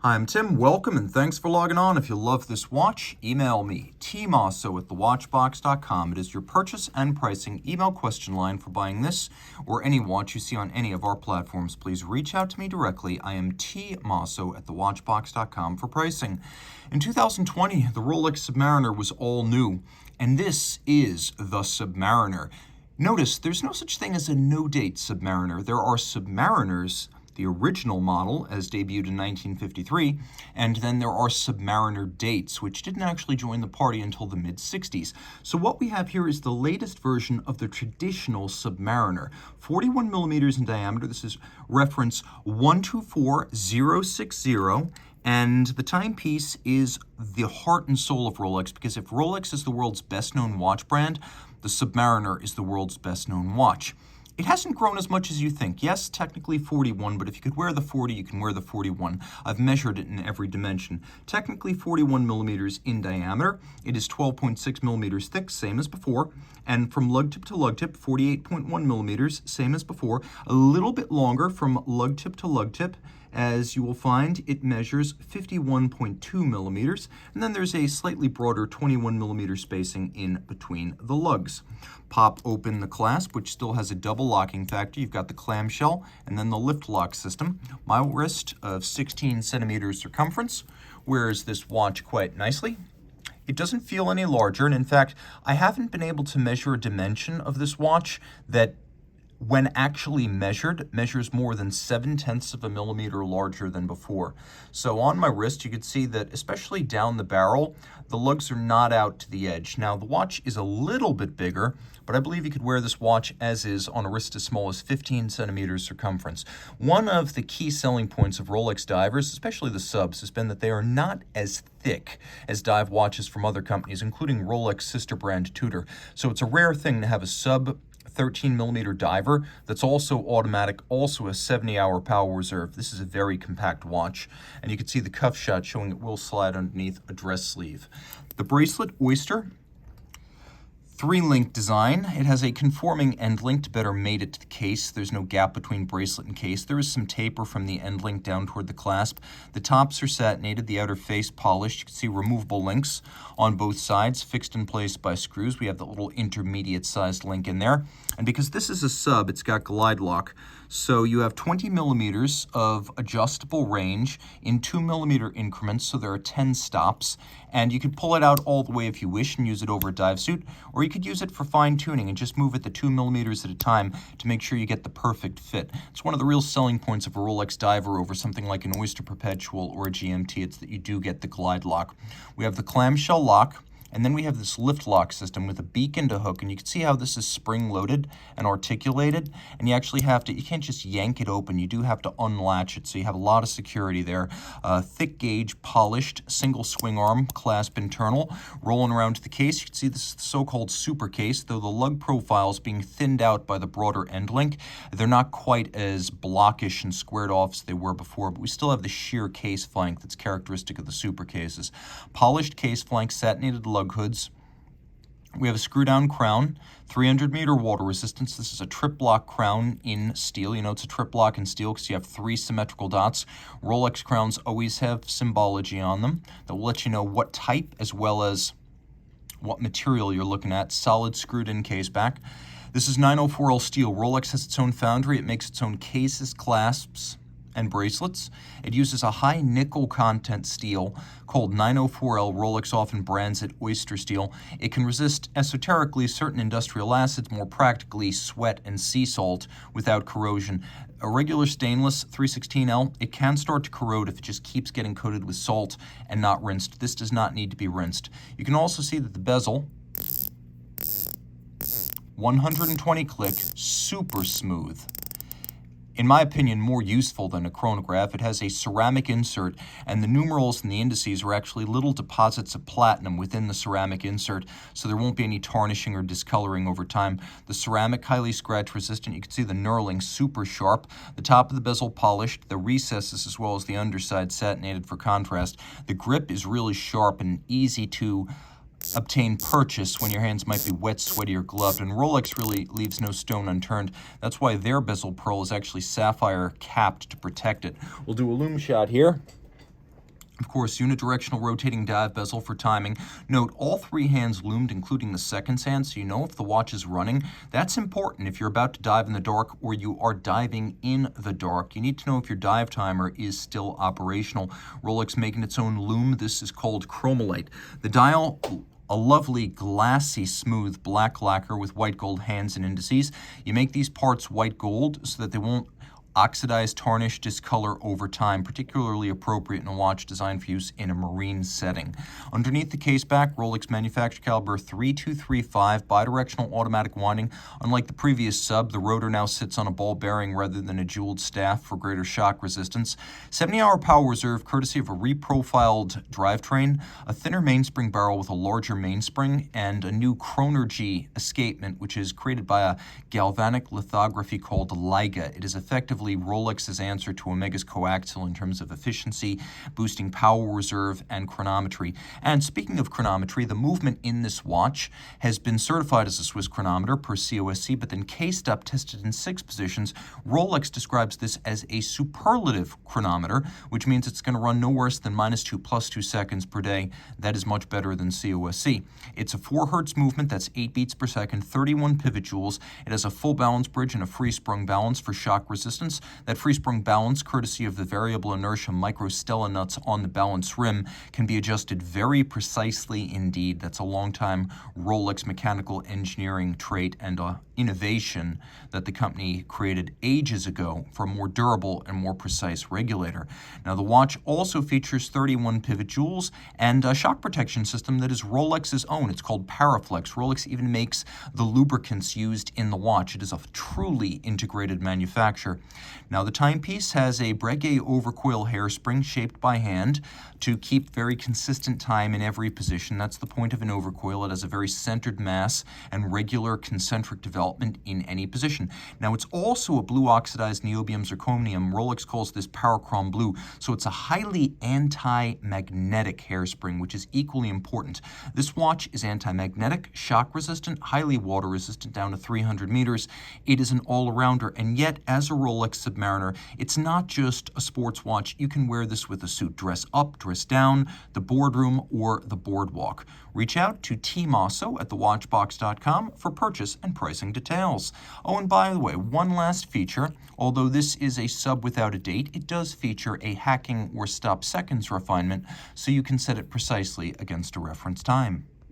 Hi, I'm Tim. Welcome and thanks for logging on. If you love this watch, email me, tmosso@thewatchbox.com. It is your purchase and pricing email question line for buying this or any watch you see on any of our platforms. Please reach out to me directly. I am tmosso@thewatchbox.com for pricing. In 2020, the Rolex Submariner was all new, and this is the Submariner. Notice there's no such thing as a no-date Submariner. There are Submariners, the original model, as debuted in 1953, and then there are Submariner dates, which didn't actually join the party until the mid-60s. So what we have here is the latest version of the traditional Submariner. 41 millimeters in diameter. This is reference 124060. And the timepiece is the heart and soul of Rolex, because if Rolex is the world's best-known watch brand, the Submariner is the world's best-known watch. It hasn't grown as much as you think. Yes, technically 41, but if you could wear the 40, you can wear the 41. I've measured it in every dimension. Technically 41 millimeters in diameter. It is 12.6 millimeters thick, same as before. And from lug tip to lug tip, 48.1 millimeters, same as before. A little bit longer from lug tip to lug tip. As you will find, it measures 51.2 millimeters, and then there's a slightly broader 21 millimeter spacing in between the lugs. Pop open the clasp, which still has a double locking factor. You've got the clamshell and then the lift lock system. My wrist of 16 centimeters circumference wears this watch quite nicely. It doesn't feel any larger, and in fact, I haven't been able to measure a dimension of this watch that when actually measured, measures more than 0.7 of a millimeter larger than before. So on my wrist, you can see that, especially down the barrel, the lugs are not out to the edge. Now, the watch is a little bit bigger, but I believe you could wear this watch as is on a wrist as small as 15 centimeters circumference. One of the key selling points of Rolex divers, especially the subs, has been that they are not as thick as dive watches from other companies, including Rolex sister brand Tudor. So it's a rare thing to have a sub 13 millimeter diver that's also automatic, also a 70-hour power reserve. This is a very compact watch, and you can see the cuff shot showing it will slide underneath a dress sleeve. The bracelet, Oyster, 3-link design. It has a conforming end link to better mate it to the case. There's no gap between bracelet and case. There is some taper from the end link down toward the clasp. The tops are satinated, the outer face polished. You can see removable links on both sides, fixed in place by screws. We have the little intermediate sized link in there. And because this is a sub, it's got glide lock. So you have 20 millimeters of adjustable range in 2 millimeter increments, so there are 10 stops. And you could pull it out all the way if you wish and use it over a dive suit, or you could use it for fine tuning and just move it the 2 millimeters at a time to make sure you get the perfect fit. It's one of the real selling points of a Rolex diver over something like an Oyster Perpetual or a GMT. It's that you do get the glide lock. We have the clamshell lock. And then we have this lift lock system with a beak and a hook, and you can see how this is spring-loaded and articulated, and you actually have to, you can't just yank it open, you do have to unlatch it, so you have a lot of security there. Thick gauge, polished, single swing arm, clasp internal, rolling around to the case. You can see this is the so-called super case, though the lug profile is being thinned out by the broader end link. They're not quite as blockish and squared off as they were before, but we still have the sheer case flank that's characteristic of the super cases. Polished case flank, satinated lug hoods. We have a screw down crown, 300 meter water resistance. This is a trip lock crown in steel. You know it's a trip lock in steel because you have 3 symmetrical dots. Rolex crowns always have symbology on them that will let you know what type as well as what material you're looking at. Solid screwed in case back. This is 904L steel. Rolex has its own foundry. It makes its own cases, clasps, and bracelets. It uses a high nickel content steel called 904L. Rolex often brands it Oyster steel. It can resist esoterically certain industrial acids, more practically sweat and sea salt without corrosion. A regular stainless 316L, it can start to corrode if it just keeps getting coated with salt and not rinsed. This does not need to be rinsed. You can also see that the bezel, 120 click, super smooth. In my opinion, more useful than a chronograph. It has a ceramic insert, and the numerals and the indices are actually little deposits of platinum within the ceramic insert, so there won't be any tarnishing or discoloring over time. The ceramic, highly scratch resistant. You can see the knurling super sharp. The top of the bezel polished, the recesses as well as the underside satinated for contrast. The grip is really sharp and easy to obtain purchase when your hands might be wet, sweaty, or gloved, and Rolex really leaves no stone unturned. That's why their bezel pearl is actually sapphire capped to protect it. We'll do a lume shot here. Of course, unidirectional rotating dive bezel for timing. Note all 3 hands loomed, including the second hand, so you know if the watch is running. That's important if you're about to dive in the dark or you are diving in the dark. You need to know if your dive timer is still operational. Rolex making its own Lume. This is called chromolite. The dial, a lovely glassy smooth black lacquer with white gold hands and indices. You make these parts white gold so that they won't oxidize, tarnish, discolor over time, particularly appropriate in a watch designed for use in a marine setting. Underneath the case back, Rolex manufactured caliber 3235 bidirectional automatic winding. Unlike the previous sub, the rotor now sits on a ball bearing rather than a jeweled staff for greater shock resistance. 70-hour power reserve courtesy of a reprofiled drivetrain, a thinner mainspring barrel with a larger mainspring, and a new Chronergy escapement, which is created by a galvanic lithography called LIGA. It is effectively Rolex's answer to Omega's coaxial in terms of efficiency, boosting power reserve, and chronometry. And speaking of chronometry, the movement in this watch has been certified as a Swiss chronometer per COSC, but then cased up, tested in 6 positions. Rolex describes this as a superlative chronometer, which means it's going to run no worse than -2 +2 seconds per day. That is much better than COSC. It's a 4 Hz movement, that's 8 beats per second, 31 pivot joules. It has a full balance bridge and a free sprung balance for shock resistance. That free sprung balance, courtesy of the variable inertia microstella nuts on the balance rim, can be adjusted very precisely indeed. That's a long-time Rolex mechanical engineering trait and innovation that the company created ages ago for a more durable and more precise regulator. Now, the watch also features 31 pivot joules and a shock protection system that is Rolex's own. It's called Paraflex. Rolex even makes the lubricants used in the watch. It is a truly integrated manufacturer. Now, the timepiece has a Breguet overcoil hairspring shaped by hand to keep very consistent time in every position. That's the point of an overcoil. It has a very centered mass and regular concentric development in any position. Now, it's also a blue oxidized niobium zirconium. Rolex calls this Parachrom blue. So it's a highly anti-magnetic hairspring, which is equally important. This watch is anti-magnetic, shock resistant, highly water resistant down to 300 meters. It is an all-arounder, and yet as a Rolex Submariner, it's not just a sports watch. You can wear this with a suit, dress up, dress down, the boardroom, or the boardwalk. Reach out to Team Mosso at thewatchbox.com for purchase and pricing details. Oh, and by the way, one last feature. Although this is a sub without a date, it does feature a hacking or stop seconds refinement, so you can set it precisely against a reference time.